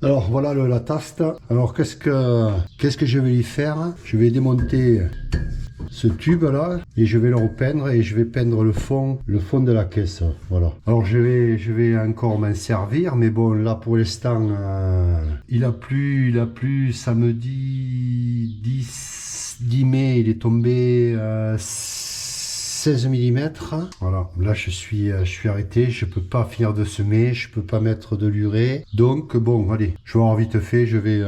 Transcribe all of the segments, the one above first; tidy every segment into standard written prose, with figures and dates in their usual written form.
Alors voilà la taste. Alors qu'est-ce que je vais lui faire? Je vais démonter ce tube là et je vais le repeindre et je vais peindre le fond de la caisse. Voilà. Alors je vais encore m'en servir, mais bon là pour l'instant il a plu samedi 10 mai, il est tombé 16 mm. Voilà, là je suis arrêté, je peux pas finir de semer, je peux pas mettre de l'urée. Donc bon, allez, je vais avoir vite fait, je vais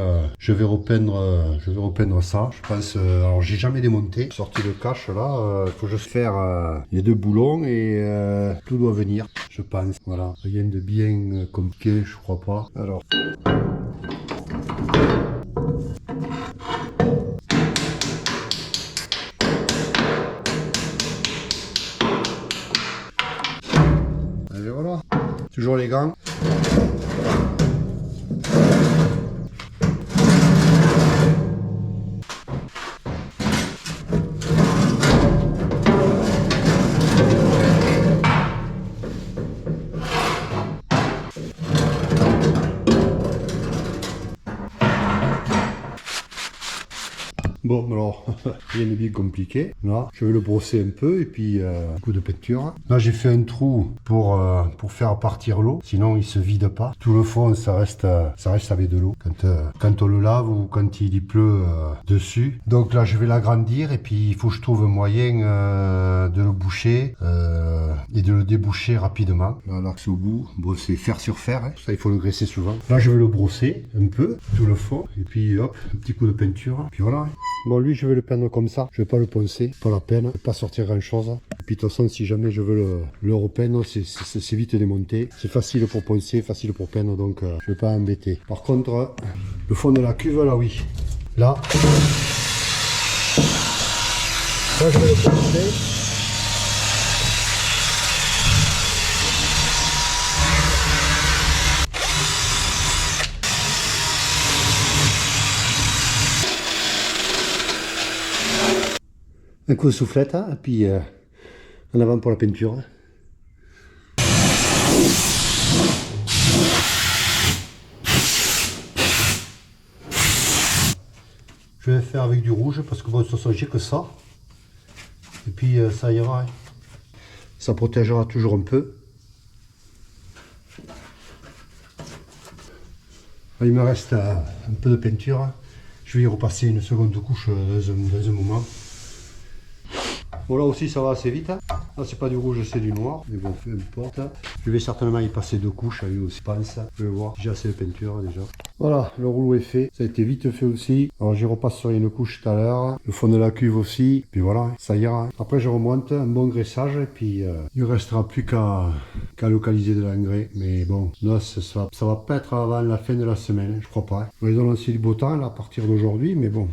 repeindre ça. Je pense, alors j'ai jamais démonté, sorti le cache là, il faut juste faire les deux boulons et tout doit venir, je pense. Voilà, rien de bien compliqué, je crois pas. Alors. Et voilà, toujours les gants. Bon, alors, rien de bien compliqué. Là, je vais le brosser un peu et puis un coup de peinture. Là, j'ai fait un trou pour faire partir l'eau, sinon il se vide pas. Tout le fond, ça reste avec de l'eau quand on le lave ou quand il y pleut dessus. Donc là, je vais l'agrandir et puis il faut que je trouve un moyen de le boucher et de le déboucher rapidement. Là, l'axe au bout, brosser fer sur fer. Hein. Ça, il faut le graisser souvent. Là, je vais le brosser un peu, tout le fond. Et puis, hop, un petit coup de peinture. Puis voilà. Bon, lui, je vais le peindre comme ça. Je vais pas le poncer, pas la peine. Pas sortir grand chose. Et puis, de toute façon, si jamais je veux le repeindre, c'est vite démonté. C'est facile pour poncer, facile pour peindre, donc je vais pas embêter. Par contre, le fond de la cuve, là, oui. Là, je vais le poncer. Un coup de soufflette, hein, et puis en avant pour la peinture. Je vais faire avec du rouge parce que bon, de toute façon, j'ai que ça. Et puis ça ira. Hein. Ça protégera toujours un peu. Il me reste un peu de peinture. Je vais y repasser une seconde couche dans un moment. Bon, là aussi ça va assez vite. Hein. Là c'est pas du rouge, c'est du noir. Mais bon, peu importe. Je vais certainement y passer 2 couches à lui aussi, je pense. Je vais voir. J'ai assez de peinture déjà. Voilà, le rouleau est fait. Ça a été vite fait aussi. Alors j'y repasserai une couche tout à l'heure. Le fond de la cuve aussi. Puis voilà, ça ira. Après je remonte un bon graissage. Et puis il ne restera plus qu'à localiser de l'engrais. Mais bon, là ça va pas être avant la fin de la semaine. Je crois pas. Hein. On va les lancer du beau temps là, à partir d'aujourd'hui. Mais bon.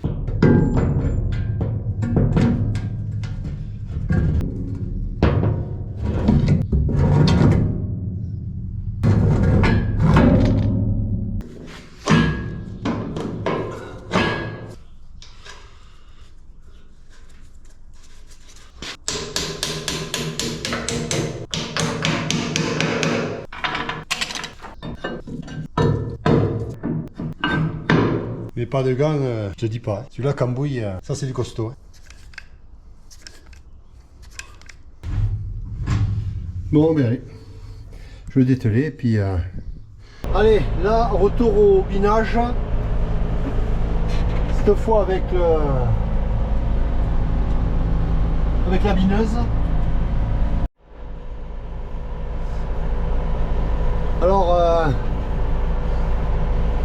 Mais pas de gants, je te dis pas. Hein. Celui-là, cambouille, ça c'est du costaud. Hein. Bon, ben allez. Je vais dételer et puis... Allez, là, retour au binage. Cette fois avec la bineuse. Alors,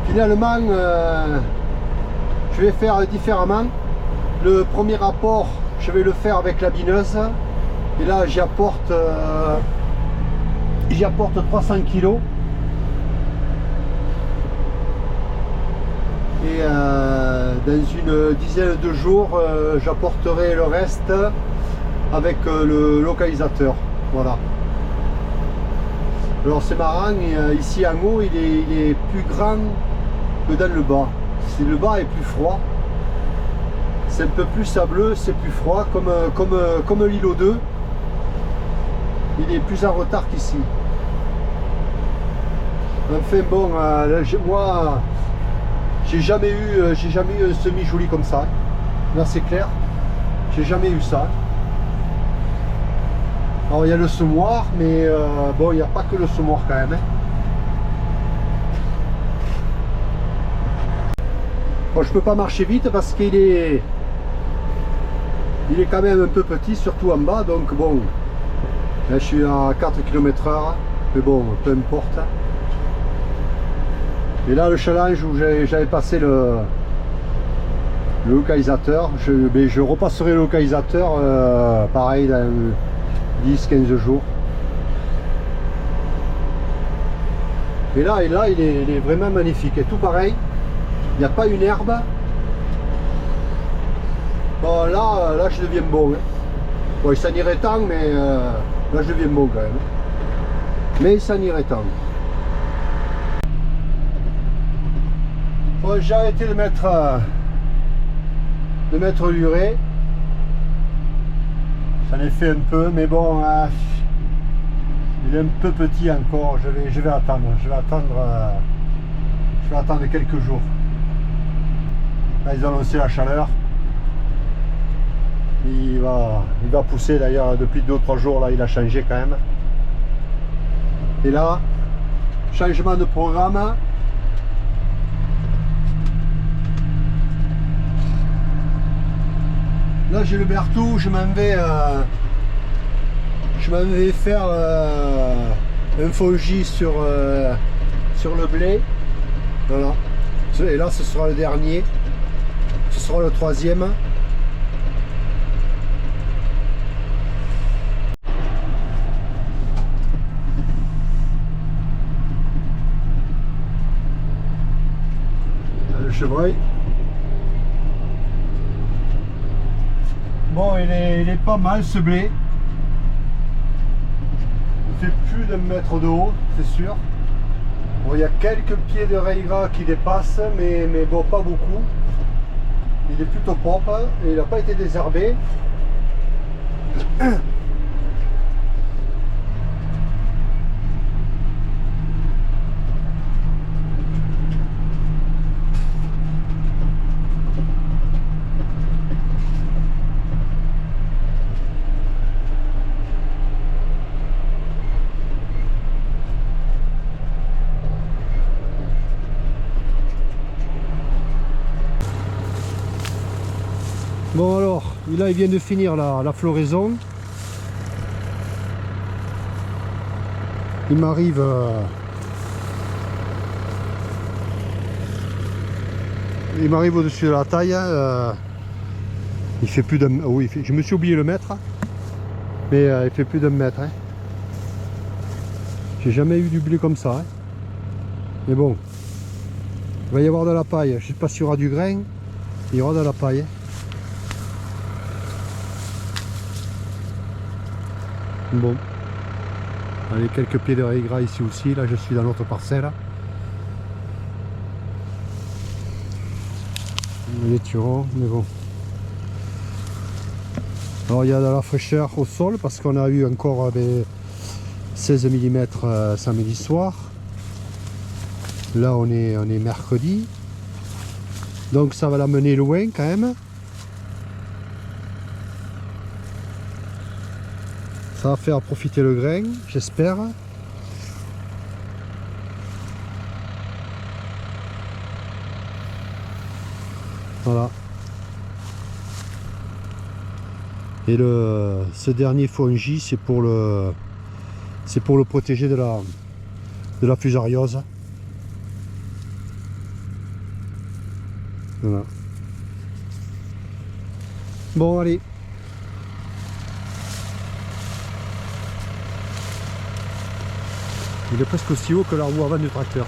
finalement... je vais faire différemment. Le premier apport, je vais le faire avec la bineuse. Et là, j'y apporte 300 kg. Et dans une dizaine de jours, j'apporterai le reste avec le localisateur. Voilà. Alors c'est marrant, ici en haut, il est plus grand que dans le bas. Le bas est plus froid, c'est un peu plus sableux, c'est plus froid, comme l'îlot 2, il est plus en retard qu'ici. Enfin bon, moi, j'ai jamais eu un semi joli comme ça. Là c'est clair, j'ai jamais eu ça. Alors il y a le semoir, mais bon, il n'y a pas que le semoir quand même. Bon, je peux pas marcher vite parce qu'il est quand même un peu petit, surtout en bas, donc bon, là je suis à 4 km/h, mais bon, peu importe. Et là le challenge où j'avais passé le localisateur, je repasserai le localisateur pareil dans 10-15 jours. Et là il est vraiment magnifique, et tout pareil, il n'y a pas une herbe. Bon là je deviens bon. Bon, il s'en irait temps, mais là je deviens bon quand même. Mais il s'en irait temps. Bon, j'ai arrêté de mettre l'urée. J'en ai fait un peu, mais bon, il est un peu petit encore. Je vais attendre. Je vais attendre quelques jours. Là, ils ont annoncé la chaleur. Il va pousser d'ailleurs depuis 2 ou 3 jours. Là, il a changé quand même. Et là, changement de programme. Là j'ai le Berthoud, je m'en vais faire un fongi sur le blé. Voilà. Et là ce sera le dernier. Ce sera le 3e. Le chevreuil. Bon, il est pas mal ce blé. Il fait plus d'1 mètre de haut, c'est sûr. Bon, il y a quelques pieds de rail gras qui dépassent, mais bon, pas beaucoup. Il est plutôt propre et il n'a pas été désherbé. Bon alors, là il vient de finir la floraison. Il m'arrive au-dessus de la taille. Il fait plus d'un... Oui, je me suis oublié le mètre. Mais il fait plus d'1 mètre. Hein. J'ai jamais eu du blé comme ça. Hein. Mais bon, il va y avoir de la paille. Je ne sais pas s'il y aura du grain. Il y aura de la paille. Hein. Bon, allez, quelques pieds de rail gras ici aussi. Là je suis dans l'autre parcelle. Les turons, mais bon. Alors il y a de la fraîcheur au sol parce qu'on a eu encore des 16 mm samedi soir. Là on est mercredi. Donc ça va l'amener loin quand même. Ça va faire profiter le grain, j'espère. Voilà. Et ce dernier fongi, c'est pour le protéger de la fusariose. Voilà. Bon, allez. Il est presque aussi haut que la roue avant du tracteur.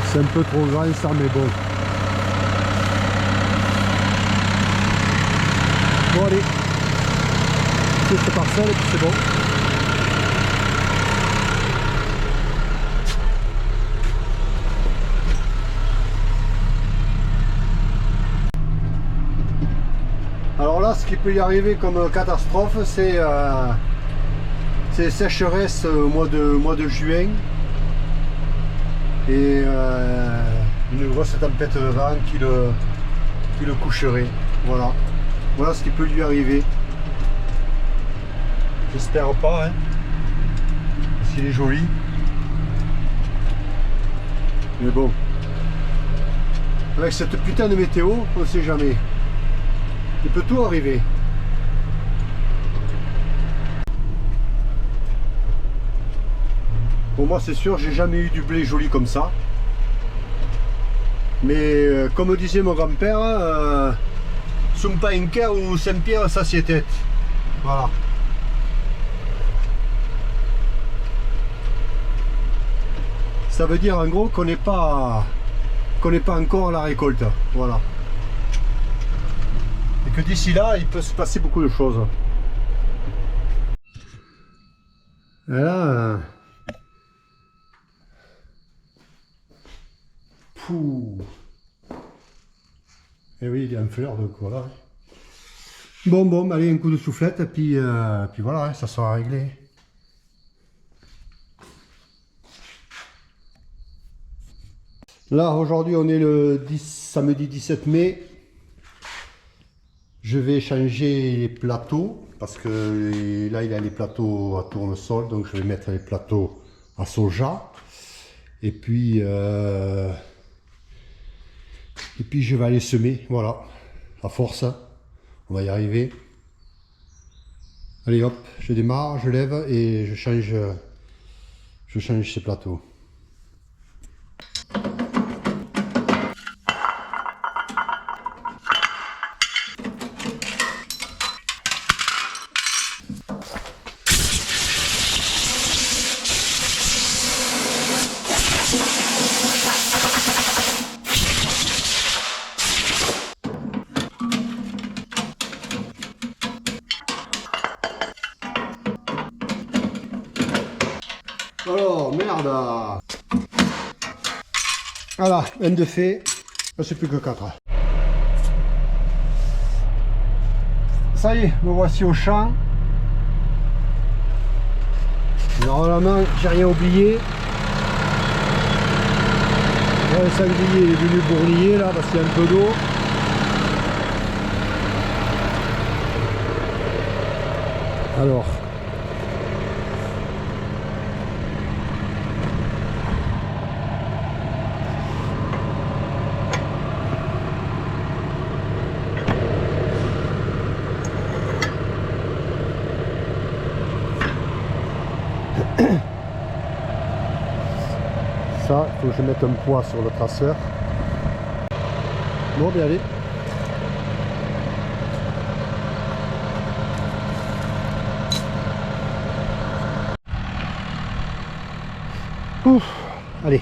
C'est un peu trop grand ça, mais bon. Bon allez, c'est cette parcelle et puis c'est bon. Alors là, ce qui peut y arriver comme catastrophe, c'est C'est sécheresse au mois de juin. Et une grosse tempête de vent qui le coucherait. Voilà. Voilà ce qui peut lui arriver. J'espère pas, hein. Parce qu'il est joli. Mais bon. Avec cette putain de météo, on ne sait jamais. Il peut tout arriver. Pour moi, c'est sûr, j'ai jamais eu du blé joli comme ça. Mais comme disait mon grand-père, Sumpa Inca ou Saint-Pierre, ça s'y était. Voilà. Ça veut dire en gros qu'on n'est pas encore à la récolte. Voilà. Et que d'ici là, il peut se passer beaucoup de choses. Et là, et oui, il est en fleur, donc voilà. Bon, allez, un coup de soufflette, et puis voilà, ça sera réglé. Là, aujourd'hui, on est le samedi 17 mai. Je vais changer les plateaux, parce que là, il a les plateaux à tournesol, donc je vais mettre les plateaux à soja. Et puis je vais aller semer, voilà, à force, on va y arriver. Allez hop, je démarre, je lève et je change ces plateaux. Alors, merde. Voilà, un de fait, c'est plus que 4. Ça y est, me voici au champ. Normalement, j'ai rien oublié. Le sanglier est venu bourliller là parce qu'il y a un peu d'eau. Alors. Ça, il faut que je mette un poids sur le traceur. Bon, bien allez. Ouf, allez.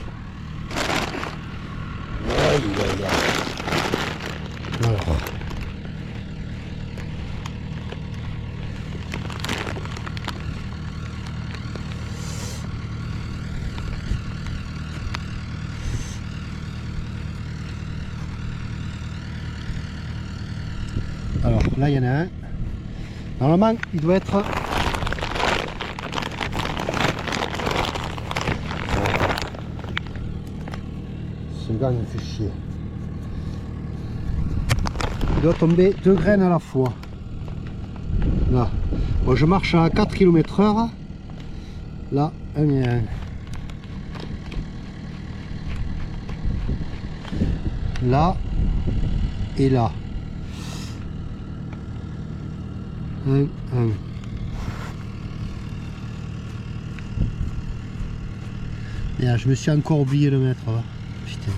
Alors. Alors là il y en a un. Normalement il doit être ce gars il me fait chier. Il doit tomber 2 graines à la fois. Là. Bon, je marche à 4 km/h. Là, un et un. Là et là. Un. Merde, je me suis encore oublié de le mettre là. Putain.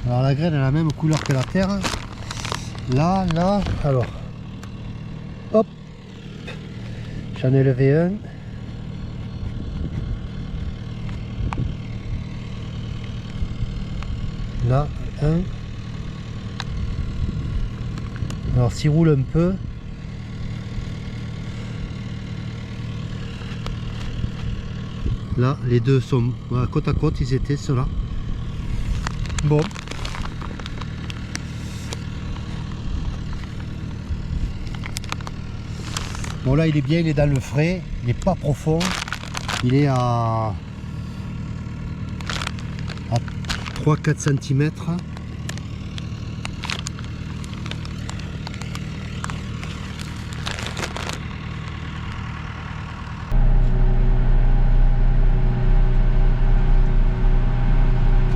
Alors la graine a la même couleur que la terre. Là, alors. Hop. J'en ai levé un. Là, un. Alors s'il roule un peu. Là, les deux sont voilà, côte à côte, ils étaient ceux-là. Bon là il est bien, il est dans le frais, il n'est pas profond, il est à 3-4 cm.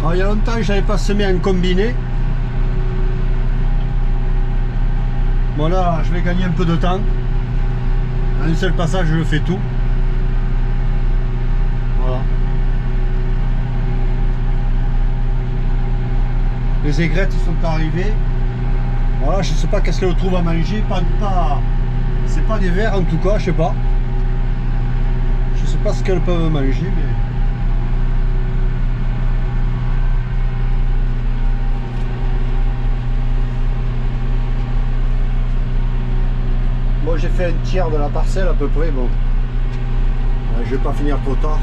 Alors, il y a longtemps que je n'avais pas semé en combiné. Bon là je vais gagner un peu de temps. En un seul passage je fais tout. Voilà. Les aigrettes sont arrivées. Voilà, je sais pas qu'est-ce qu'elles trouvent à manger. C'est pas des vers en tout cas, je sais pas. Je sais pas ce qu'elles peuvent manger, mais. Moi j'ai fait un tiers de la parcelle à peu près, bon. Je vais pas finir trop tard.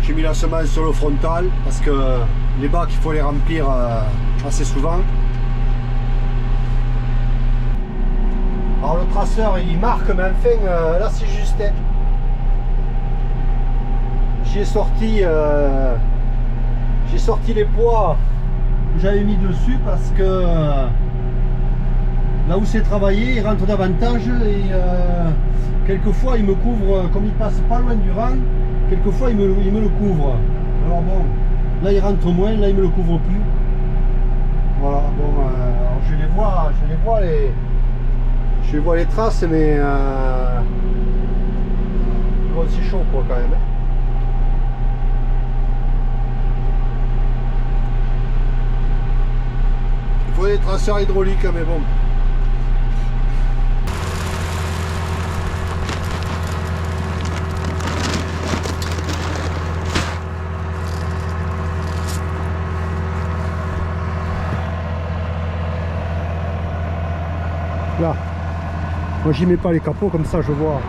J'ai mis la semence sur le frontal parce que les bacs il faut les remplir assez souvent. Alors le traceur il marque, mais enfin là c'est juste. J'ai sorti les poids que j'avais mis dessus parce que là où c'est travaillé, il rentre davantage et quelquefois il me couvre, comme il passe pas loin du rang, quelquefois il me le couvre. Alors bon, là il rentre moins, là il me le couvre plus. Voilà, bon, alors je les vois les traces, mais bon, c'est chaud quoi quand même. Il faut des traceurs hydrauliques, mais bon. Là, moi j'y mets pas les capots, comme ça je vois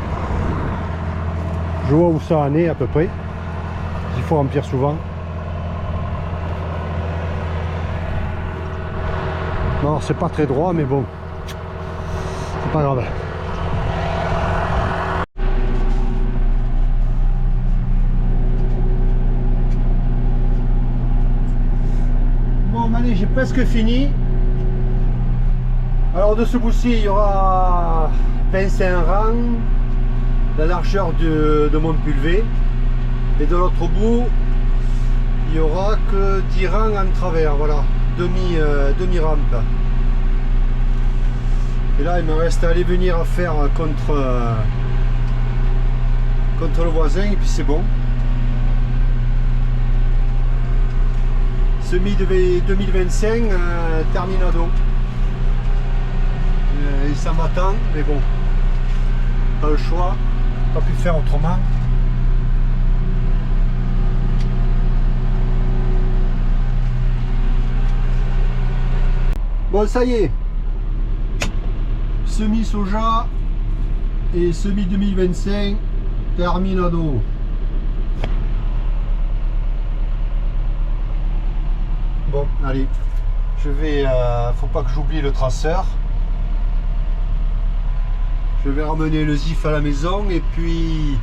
où ça en est à peu près. Il faut remplir souvent. Non, c'est pas très droit, mais bon, c'est pas grave. Bon, allez, j'ai presque fini. Alors de ce bout-ci, il y aura 25 rangs, la largeur de mon pulvé. Et de l'autre bout, il n'y aura que 10 rangs en travers, voilà, demi-rampe. Et là, il me reste à aller venir à faire contre le voisin et puis c'est bon. Semi 2025, terminado. Il s'en m'attend, mais bon, pas le choix, pas pu faire autrement. Bon, ça y est, semi soja et semi 2025 terminado. Bon, allez, je vais, faut pas que j'oublie le traceur. Je vais ramener le ZIF à la maison et puis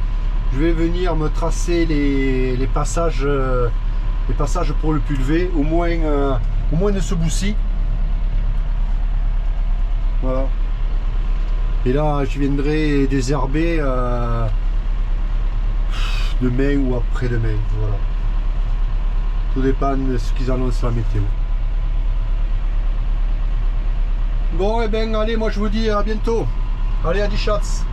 je vais venir me tracer les passages pour le pulvé, au moins de ce bout-ci. Voilà. Et là, je viendrai désherber demain ou après-demain. Voilà. Tout dépend de ce qu'ils annoncent la météo. Bon, et bien, allez, moi je vous dis à bientôt. Allez, à 10 shots.